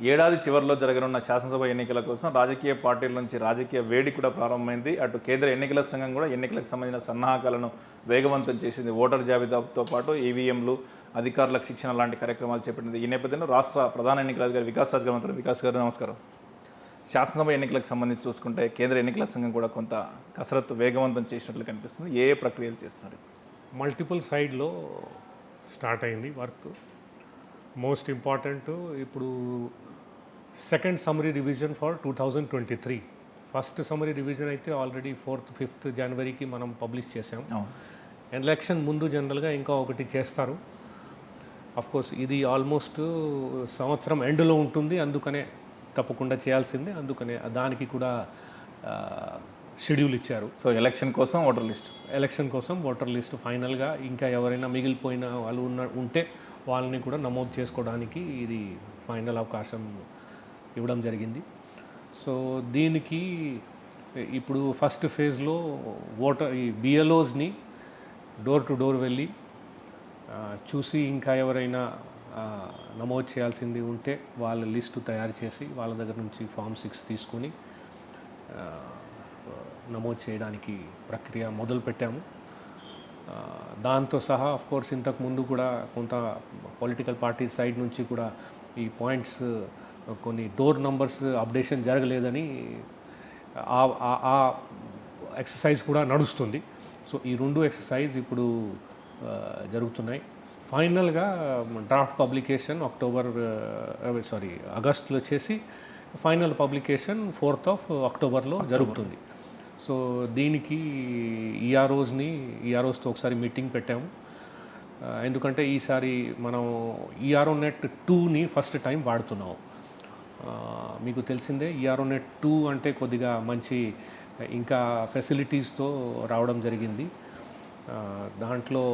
ఏడాది చివరిలో జరగనున్న శాసనసభ ఎన్నికల కోసం రాజకీయ పార్టీల నుంచి రాజకీయ వేడి కూడా ప్రారంభమైంది. అటు కేంద్ర ఎన్నికల సంఘం కూడా ఎన్నికలకు సంబంధించిన సన్నాహకాలను వేగవంతం చేసింది. ఓటర్ జాబితాతో పాటు ఈవీఎంలు, అధికారులకు శిక్షణ లాంటి కార్యక్రమాలు చేపట్టింది. ఈ నేపథ్యంలో రాష్ట్ర ప్రధాన ఎన్నికల అధికారి వికాస్ రాజ్ గారు ఉంటారు. వికాస్ గారు నమస్కారం. శాసనసభ ఎన్నికలకు సంబంధించి చూసుకుంటే కేంద్ర ఎన్నికల సంఘం కూడా కొంత కసరత్తు వేగవంతం చేసినట్లు కనిపిస్తుంది. ఏ ప్రక్రియలు చేస్తున్నారు? మల్టిపుల్ సైడ్లో స్టార్ట్ అయింది వర్క్. మోస్ట్ ఇంపార్టెంట్ ఇప్పుడు second summary revision for 2023. First summary revision అయితే ఆల్రెడీ 4th 5th జనవరికి మనం పబ్లిష్ చేసాం. ఎలక్షన్ ముందు జనరల్గా ఇంకా ఒకటి చేస్తారు. కోర్స్ ఇది ఆల్మోస్ట్ సంవత్సరం ఎండ్లో ఉంటుంది, అందుకనే తప్పకుండా చేయాల్సిందే. అందుకనే దానికి కూడా షెడ్యూల్ ఇచ్చారు. సో ఎలక్షన్ కోసం ఓటర్ లిస్ట్ ఫైనల్గా ఇంకా ఎవరైనా మిగిలిపోయిన వాళ్ళు ఉంటే వాళ్ళని కూడా నమోదు చేసుకోవడానికి ఇది ఫైనల్ అవకాశం ఇవ్వడం జరిగింది. సో దీనికి ఇప్పుడు ఫస్ట్ ఫేజ్లో ఈ బిఎల్ఓస్ని డోర్ టు డోర్ వెళ్ళి చూసి ఇంకా ఎవరైనా నమోదు చేయాల్సింది ఉంటే వాళ్ళ లిస్టు తయారు చేసి వాళ్ళ దగ్గర నుంచి ఫామ్ 6 తీసుకొని నమోదు చేయడానికి ప్రక్రియ మొదలుపెట్టాము. దాంతో సహా కోర్స్ ఇంతకు ముందు కూడా కొంత పొలిటికల్ పార్టీస్ సైడ్ నుంచి కూడా ఈ పాయింట్స్ కొన్ని డోర్ నంబర్స్ అప్డేషన్ జరగలేదని ఆ ఎక్సర్సైజ్ కూడా నడుస్తుంది. సో ఈ రెండు ఎక్సర్సైజ్ ఇప్పుడు జరుగుతున్నాయి. ఫైనల్గా డ్రాఫ్ట్ పబ్లికేషన్ ఆగస్టులో చేసి ఫైనల్ పబ్లికేషన్ 4th of అక్టోబర్లో జరుగుతుంది. సో దీనికి ఈఆర్ఓస్తో ఒకసారి మీటింగ్ పెట్టాము. ఎందుకంటే ఈసారి మనం ఈఆర్ఓనెట్ 2ని ఫస్ట్ టైం వాడుతున్నాము. మీకు తెలిసిందే ఈఆర్ఓనెట్ 2 అంటే కొద్దిగా మంచి ఇంకా ఫెసిలిటీస్తో రావడం జరిగింది. దాంట్లో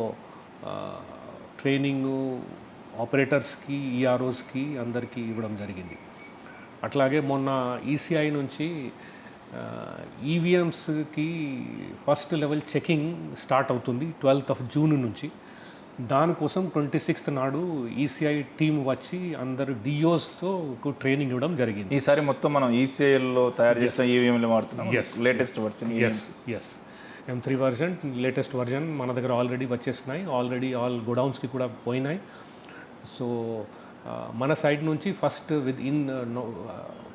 ట్రైనింగు ఆపరేటర్స్కి, ఈఆర్ఓస్కి అందరికీ ఇవ్వడం జరిగింది. అట్లాగే మొన్న ఈసీఐ నుంచి ఈవీఎంస్కి ఫస్ట్ లెవెల్ చెకింగ్ స్టార్ట్ అవుతుంది 12th of June నుంచి. దానికోసం 26th నాడు ఈసీఐ టీం వచ్చి అందరు డిఓస్తో ట్రైనింగ్ ఇవ్వడం జరిగింది. ఈసారి మొత్తం మనం ఈసీఐలో తయారు చేసిన ఈవీఎంలు వాడుతున్నాం. Latest version M3 version, latest version మన దగ్గర ఆల్రెడీ వచ్చేసినాయి. ఆల్రెడీ ఆల్ గోడౌన్స్కి కూడా పోయినాయి. సో మన సైడ్ నుంచి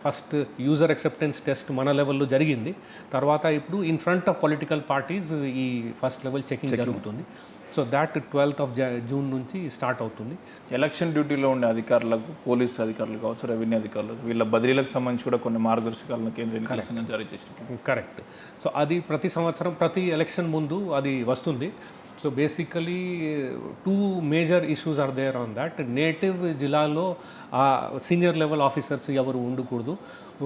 ఫస్ట్ యూజర్ యాక్సెప్టెన్స్ టెస్ట్ మన లెవెల్లో జరిగింది. తర్వాత ఇప్పుడు in front of political parties ఈ ఫస్ట్ లెవెల్ చెకింగ్ జరుగుతుంది. So that 12th of June నుంచి స్టార్ట్ అవుతుంది. ఎలక్షన్ డ్యూటీలో ఉండే అధికారులకు, పోలీస్ అధికారులు కావచ్చు, రెవెన్యూ అధికారులు, వీళ్ళ బదిలీలకు సంబంధించి కూడా కొన్ని మార్గదర్శకాలను కేంద్ర ఎన్నికల సంఘం జారీ చేసినట్టు. కరెక్ట్. సో అది ప్రతి సంవత్సరం ప్రతి ఎలక్షన్ ముందు అది వస్తుంది. So basically 2 major issues are there on that. Native జిల్లాలో సీనియర్ లెవెల్ ఆఫీసర్స్ ఎవరు ఉండకూడదు.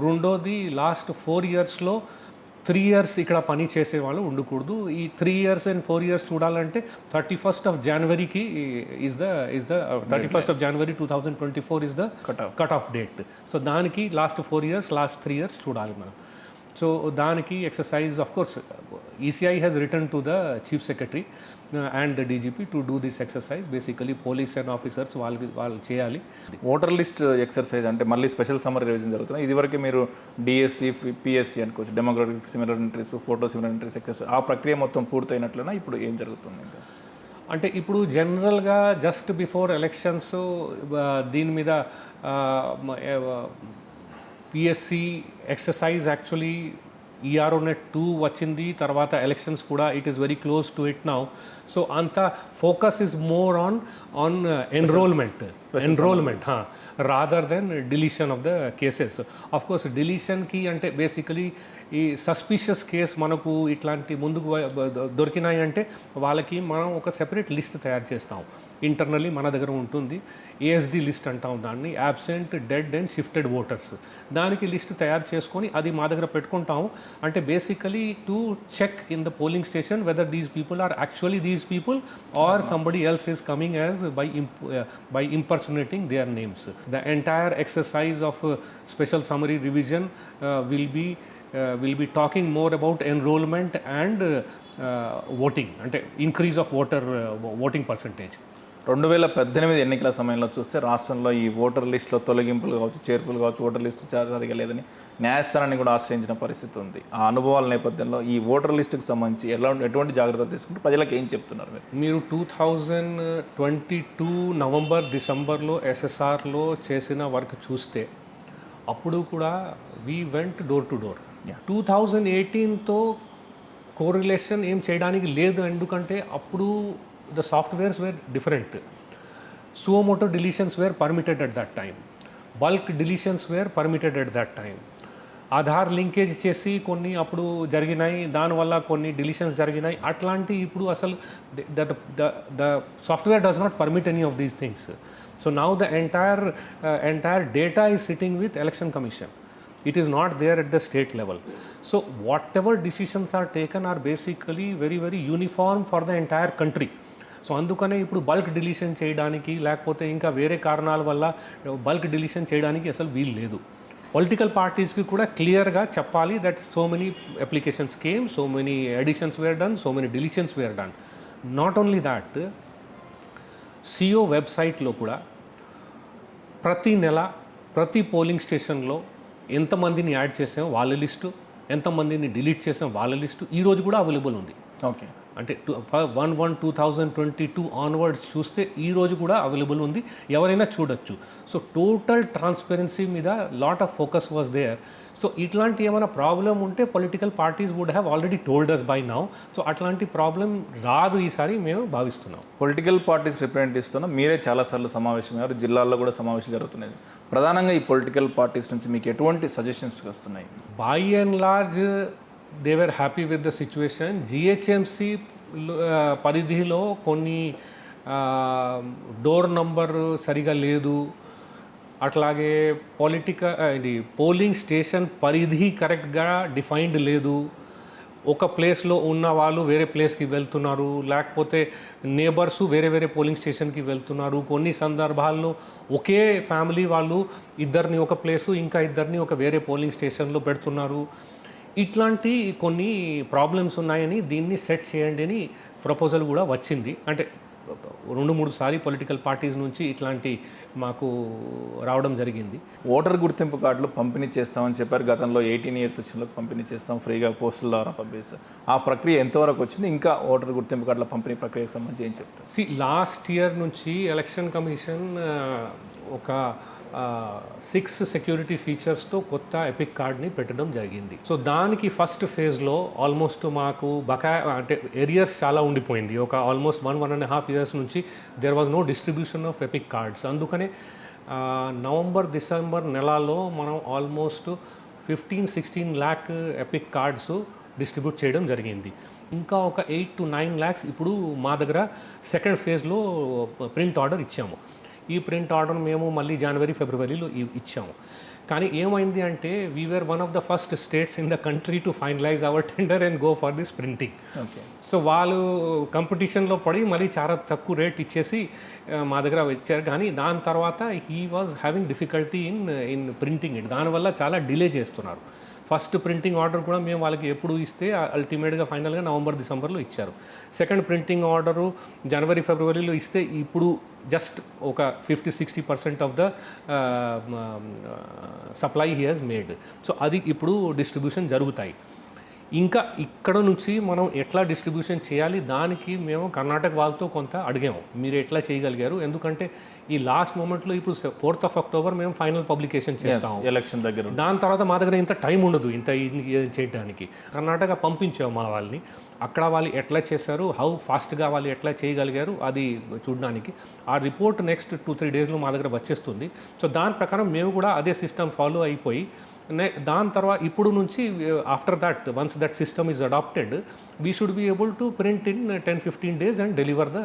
రెండోది లాస్ట్ 4 yearsలో 3 years ఇక్కడ పని చేసేవాళ్ళు ఉండకూడదు. ఈ 3 years and 4 years చూడాలంటే 31st of January is the 31st of January 2024 is the cut off date. So దానికి లాస్ట్ 4 years, లాస్ట్ 3 years చూడాలి మనం. సో దానికి exercise course ECI has return to the chief secretary and the DGP to do this exercise. Basically police and officers వాళ్ళు చేయాలి. Voter list exercise అంటే మళ్ళీ special summer revision జరుగుతుంది. ఇదివరకు మీరు డిఎస్సి, పిఎస్సి అనుకోవచ్చు, demographic similar entries, photo similar entries exercise, ఆ ప్రక్రియ మొత్తం పూర్తయినట్లునా? ఇప్పుడు ఏం జరుగుతుంది? అంటే ఇప్పుడు జనరల్గా జస్ట్ బిఫోర్ ఎలక్షన్స్ దీని మీద పిఎస్సి ఎక్సర్సైజ్ యాక్చువల్లీ ఈఆర్ఓనెట్ 2 వచ్చింది. తర్వాత ఎలక్షన్స్ కూడా it is very close to it now. So అంత focus is more on enrolment rather than deletion of the cases. Of course డిలీషన్కి అంటే బేసికలీ ఈ సస్పిషియస్ కేస్ మనకు ఇట్లాంటి ముందుకు దొరికినాయి అంటే వాళ్ళకి మనం ఒక సెపరేట్ లిస్ట్ తయారు చేస్తాం. ఇంటర్నల్లీ మన దగ్గర ఉంటుంది. ఏఎస్డి లిస్ట్ అంటాం దాన్ని, absent, dead and shifted voters. దానికి లిస్ట్ తయారు చేసుకొని అది మా దగ్గర పెట్టుకుంటాము. అంటే basically to check in the polling station whether these people are actually these people are somebody else is coming as by impersonating their names. The entire exercise of special summary revision will be talking more about enrollment and voting, అంటే increase of voting percentage. 2018 ఎన్నికల సమయంలో చూస్తే రాష్ట్రంలో ఈ voter లిస్టులో తొలగింపులు కావచ్చు, చేర్పులు కావచ్చు, ఓటర్ లిస్టు సరిగా లేదని న్యాయస్థానాన్ని కూడా ఆశ్రయించిన పరిస్థితి ఉంది. ఆ అనుభవాల నేపథ్యంలో ఈ ఓటర్ లిస్టుకు సంబంధించి ఎటువంటి జాగ్రత్తలు తీసుకుంటే ప్రజలకు ఏం చెప్తున్నారు మీరు 2022 నవంబర్ డిసెంబర్లో ఎస్ఎస్ఆర్లో చేసిన వర్క్ చూస్తే అప్పుడు కూడా we went door to door. 2018తో కోరిలేషన్ ఏం చేయడానికి లేదు, ఎందుకంటే అప్పుడు the softwares were different. Suo moto deletions were permitted at that time. Bulk deletions were permitted at that time. Aadhaar linkage చేసి కొన్ని అప్పుడు జరిగినాయి, దానివల్ల కొన్ని డిలీషన్స్ జరిగినాయి. అట్లాంటి ఇప్పుడు అసలు the software does not permit any of these things. So now the entire data is sitting with election commission. It is not there at the state level. So whatever decisions are taken are basically very, very uniform for the entire country. So అందుకనే ఇప్పుడు bulk deletion చేయడానికి లేకపోతే ఇంకా వేరే కారణాల వల్ల bulk deletion చేయడానికి అసలు వీలు లేదు. పొలిటికల్ పార్టీస్కి కూడా క్లియర్గా చెప్పాలి that so many applications came, so many additions were done, so many deletions were done. Not only that, CEO వెబ్సైట్లో కూడా ప్రతి నెల ప్రతి పోలింగ్ స్టేషన్లో ఎంతమందిని యాడ్ చేసాం వాళ్ళ లిస్టు, ఎంతమందిని డిలీట్ చేసాం వాళ్ళ లిస్టు ఈరోజు కూడా అవైలబుల్ ఉంది. ఓకే, అంటే 1/1/2022 ఆన్వర్డ్స్ చూస్తే ఈరోజు కూడా అవైలబుల్ ఉంది, ఎవరైనా చూడొచ్చు. సో టోటల్ ట్రాన్స్పరెన్సీ మీద lot of focus was there. So ఇట్లాంటి ఏమైనా ప్రాబ్లం ఉంటే political parties would have already told us by now. So అట్లాంటి ప్రాబ్లం రాదు ఈసారి మేము భావిస్తున్నాం. పొలిటికల్ పార్టీస్ రిప్రజెంట్ మీరే చాలాసార్లు సమావేశమయ్యారు, జిల్లాల్లో కూడా సమావేశం జరుగుతున్నాయి. ప్రధానంగా ఈ పొలిటికల్ పార్టీస్ నుంచి మీకు ఎటువంటి సజెషన్స్ వస్తున్నాయి? By and large they were happy with the situation. GHMC పరిధిలో కొన్ని డోర్ నంబర్ సరిగా లేదు, అట్లాగే ఇది పోలింగ్ స్టేషన్ పరిధి కరెక్ట్గా డిఫైన్డ్ లేదు. ఒక ప్లేస్లో ఉన్న వాళ్ళు వేరే ప్లేస్కి వెళ్తున్నారు, లేకపోతే నేబర్సు వేరే వేరే పోలింగ్ స్టేషన్కి వెళ్తున్నారు. కొన్ని సందర్భాల్లో ఒకే ఫ్యామిలీ వాళ్ళు ఇద్దరిని ఒక ప్లేసు ఇంకా ఇద్దరిని ఒక వేరే పోలింగ్ స్టేషన్లో పెడుతున్నారు. ఇట్లాంటి కొన్ని ప్రాబ్లమ్స్ ఉన్నాయని దీన్ని సెట్ చేయండి అని ప్రపోజల్ కూడా వచ్చింది. అంటే 2-3 సారి పొలిటికల్ పార్టీస్ నుంచి ఇట్లాంటి మాకు రావడం జరిగింది. ఓటర్ గుర్తింపు కార్డులు పంపిణీ చేస్తామని చెప్పారు. గతంలో 18 ఇయర్స్ వచ్చిన పంపిణీ చేస్తాం ఫ్రీగా పోస్టుల ద్వారా పంపిస్తాం. ఆ ప్రక్రియ ఎంతవరకు వచ్చింది? ఇంకా ఓటర్ గుర్తింపు కార్డుల పంపిణీ ప్రక్రియకు సంబంధించి ఏం చెప్తారు? లాస్ట్ ఇయర్ నుంచి ఎలక్షన్ కమిషన్ ఒక 6 సెక్యూరిటీ ఫీచర్స్తో కొత్త ఎపిక్ కార్డ్ని పెట్టడం జరిగింది. సో దానికి ఫస్ట్ ఫేజ్లో ఆల్మోస్ట్ మాకు అంటే ఏరియర్స్ చాలా ఉండిపోయింది. ఒక ఆల్మోస్ట్ 1.5 ఇయర్స్ నుంచి there was no distribution of EPIC cards. అందుకనే నవంబర్ డిసెంబర్ నెలలో మనం almost 15-16 lakh EPIC cards distribute చేయడం జరిగింది. ఇంకా ఒక 8 to 9 lakhs ఇప్పుడు మా దగ్గర సెకండ్ ఫేజ్లో ప్రింట్ ఆర్డర్ ఇచ్చాము. ఈ ప్రింట్ ఆర్డర్ మేము మళ్ళీ జనవరి ఫిబ్రవరిలో ఇచ్చాము. కానీ ఏమైంది అంటే we were one of the first states in the country to finalise our tender and go for this printing. So వాళ్ళు కాంపిటీషన్లో పడి మళ్ళీ చాలా తక్కువ రేట్ ఇచ్చేసి మా దగ్గర వచ్చారు. కానీ దాని తర్వాత he was having difficulty in printing it. దానివల్ల చాలా డిలే చేస్తున్నారు. ఫస్ట్ ప్రింటింగ్ ఆర్డర్ కూడా మేము వాళ్ళకి ఎప్పుడు ఇస్తే అల్టిమేట్గా ఫైనల్గా నవంబర్ డిసెంబర్లో ఇచ్చారు. సెకండ్ ప్రింటింగ్ ఆర్డరు జనవరి ఫిబ్రవరిలో ఇస్తే ఇప్పుడు జస్ట్ ఒక 50-60% of the supply he has made. So అది ఇప్పుడు డిస్ట్రిబ్యూషన్ జరుగుతాయి. ఇంకా ఇక్కడ నుంచి మనం ఎట్లా డిస్ట్రిబ్యూషన్ చేయాలి దానికి మేము కర్ణాటక వాళ్ళతో కొంత అడిగాము, మీరు ఎట్లా చేయగలిగారు? ఎందుకంటే ఈ లాస్ట్ మూమెంట్లో ఇప్పుడు 4th of October మేము ఫైనల్ పబ్లికేషన్ చేస్తాము ఎలక్షన్ దగ్గర. దాని తర్వాత మా దగ్గర ఇంత టైం ఉండదు ఇంత చేయడానికి. కర్ణాటక పంపించాము మా వాళ్ళని, అక్కడ వాళ్ళు ఎట్లా చేశారు, హౌ ఫాస్ట్గా వాళ్ళు ఎట్లా చేయగలిగారు అది చూడడానికి. ఆ రిపోర్ట్ నెక్స్ట్ 2-3 డేస్లో మా దగ్గర వచ్చేస్తుంది. సో దాని ప్రకారం మేము కూడా అదే సిస్టమ్ ఫాలో అయిపోయి దాని తర్వాత ఇప్పుడు నుంచి after that once that system is adapted we should be able to print in 10-15 days and deliver the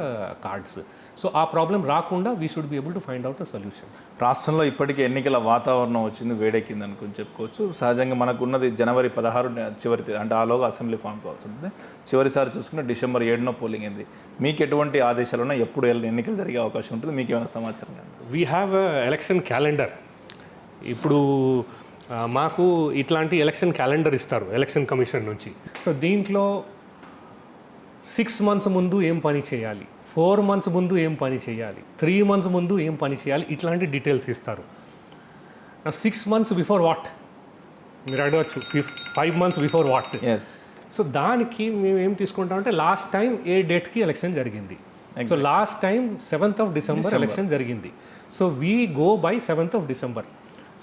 cards. So ఆ ప్రాబ్లం రాకుండా we should be able to find out a solution. రాష్ట్రంలో ఇప్పటికే ఎన్నికల వాతావరణం వచ్చింది, వేడెక్కింది అనుకుని చెప్పుకోవచ్చు. సహజంగా మనకు ఉన్నది జనవరి 16 చివరి అంటే ఆలోగా అసెంబ్లీ ఫామ్ కావాల్సి ఉంటుంది. చివరిసారి చూసుకుంటే డిసెంబర్ 7న పోలింగ్ అయింది. మీకు ఎటువంటి ఆదేశాలు ఉన్నాయి? ఎప్పుడు ఎన్నికలు జరిగే అవకాశం ఉంటుంది? మీకు ఏమైనా సమాచారం? We have election calendar. ఇప్పుడు మాకు ఇట్లాంటి ఎలక్షన్ క్యాలెండర్ ఇస్తారు ఎలక్షన్ కమిషన్ నుంచి. సో దీంట్లో 6 months ముందు ఏం పని చేయాలి, 4 months ముందు ఏం పని చేయాలి, 3 months ముందు ఏం పని చేయాలి, ఇట్లాంటి డీటెయిల్స్ ఇస్తారు. 6 months బిఫోర్ వాట్ మీరు అడగచ్చు, 5 months before what. Yes. So దానికి మేము ఏం తీసుకుంటామంటే లాస్ట్ టైం ఏ డేట్కి ఎలక్షన్ జరిగింది. So last time 7th of December election జరిగింది. So we go by 7th of December.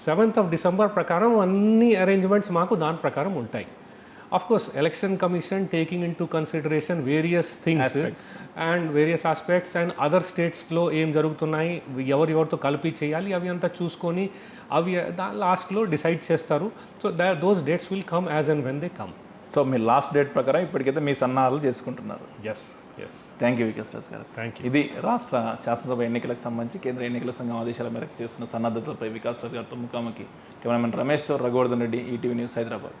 7th of December ప్రకారం అన్ని అరేంజ్మెంట్స్ మాకు దాని ప్రకారం ఉంటాయి. Of course election commission taking in to consideration various things and various aspects and other స్టేట్స్లో ఏం జరుగుతున్నాయి, ఎవరితో కలిపి చేయాలి, అవి అంతా చూసుకొని అవి లాస్ట్లో డిసైడ్ చేస్తారు. So those dates will come as and when they come. So మీ లాస్ట్ డేట్ ప్రకారం ఇప్పటికైతే మీ సన్నాహాలు చేసుకుంటున్నారు. Yes yes. Thank you Vikas Raj గారు. Thank you. ఇది రాష్ట్ర శాసనసభ ఎన్నికలకు సంబంధించి కేంద్ర ఎన్నికల సంఘం ఆదేశాల మేరకు చేస్తున్న సన్నద్ధతలపై వికాస్ రాజ్ గారితో ముఖాముఖి. కెమెరామెన్ రమేష్తో రఘువర్ధన్ రెడ్డి, ఈటీవీ న్యూస్, హైదరాబాద్.